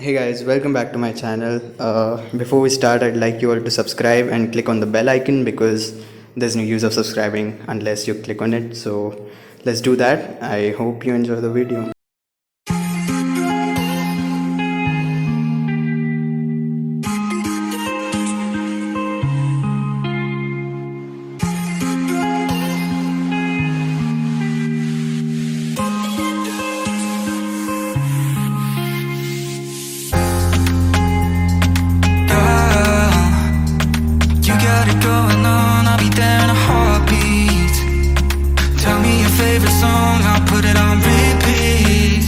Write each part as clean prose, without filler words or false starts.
Hey guys, welcome back to my channel. Before we start, I'd like you all to subscribe and click on the bell icon because there's no use of subscribing unless you click on it. So let's do that. I hope you enjoy the video. Going on, I'll be there in a heartbeat. Tell me your favorite song, I'll put it on repeat.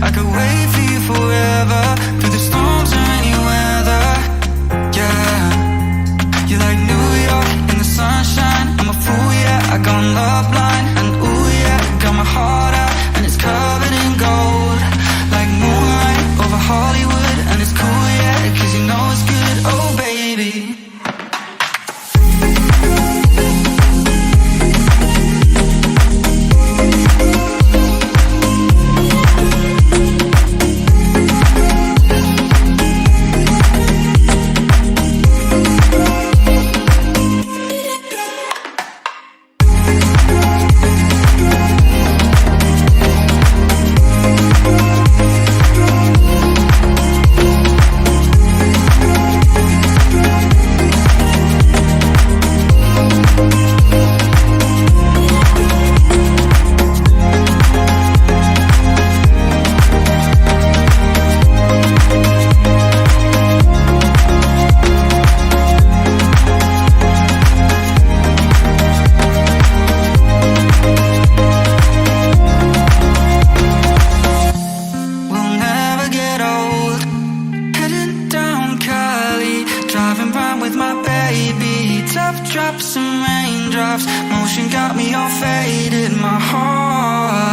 I could wait for you forever, through the storms or any weather. Yeah, you're like New York in the sunshine. I'm a fool, yeah, I got love blind. And ooh yeah, got my heart out and it's covered in gold, like moonlight over Hollywood. And it's cool, yeah, cause you know it's good, oh baby. With my baby, tough drops and raindrops, motion got me all faded. My heart